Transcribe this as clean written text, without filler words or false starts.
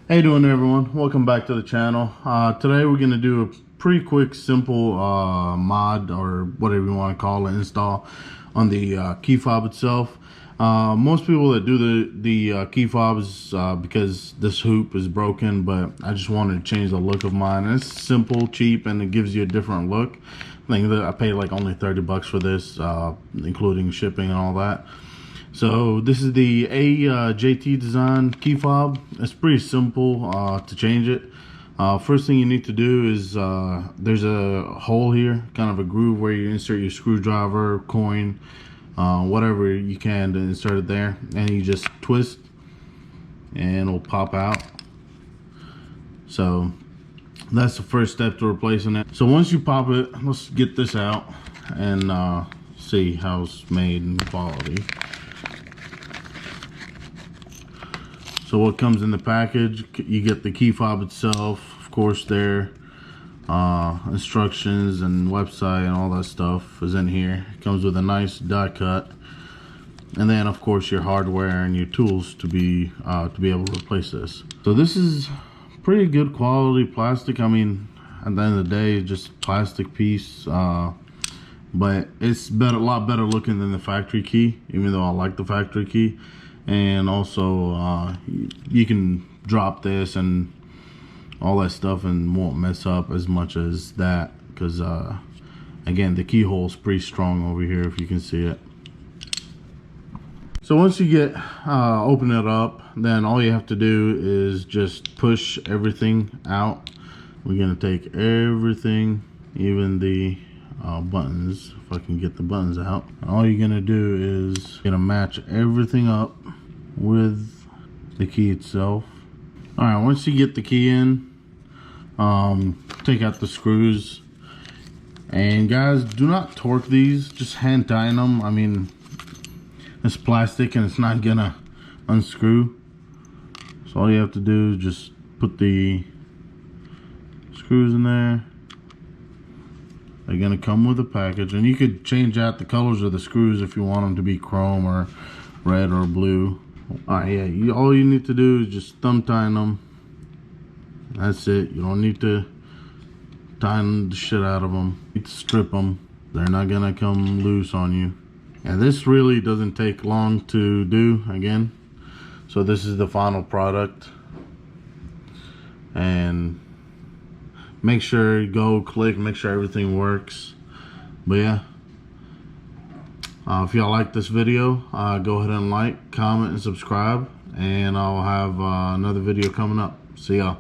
How you doing, everyone? Welcome back to the channel. Today we're going to do a pretty quick, simple mod, or whatever you want to call it, install on the key fob itself. Most people that do the key fobs because this hoop is broken, but I just wanted to change the look of mine. And it's simple, cheap, and it gives you a different look. I think that I paid like only 30 bucks for this, including shipping and all that. So this is the AJT Design key fob. It's pretty simple to change it. First thing you need to do is there's a hole here, kind of a groove where you insert your screwdriver, coin, whatever you can to insert it there, and you just twist and it'll pop out. So that's the first step to replacing it. So once you pop it, let's get this out and see how it's made and quality. So what comes in the package, you get the key fob itself, of course, their instructions and website and all that stuff is in here. It comes with a nice die cut, and then of course your hardware and your tools to be able to replace this. So this is pretty good quality plastic. I mean, at the end of the day, it's just a plastic piece, but it's a lot better looking than the factory key, even though I like the factory key. And also you can drop this and all that stuff and won't mess up as much as that, because again, the keyhole is pretty strong over here, if you can see it. So once you get open it up, then all you have to do is just push everything out. We're gonna take everything, even the buttons, if I can get the buttons out. All you're gonna do is match everything up with the key itself. All right, once you get the key in, take out the screws, and guys, do not torque these, just hand tighten them. I mean, it's plastic and it's not gonna unscrew, so all you have to do is just put the screws in there. They're gonna come with a package, and you could change out the colors of the screws if you want them to be chrome or red or blue. All right, yeah, all you need to do is just thumb tighten them. That's it. You don't need to tighten the shit out of them. You need to strip them. They're not gonna come loose on you. And this really doesn't take long to do, again. So this is the final product. And make sure you go click, make sure everything works. But yeah, if y'all like this video, go ahead and like, comment, and subscribe, and I'll have another video coming up. See y'all.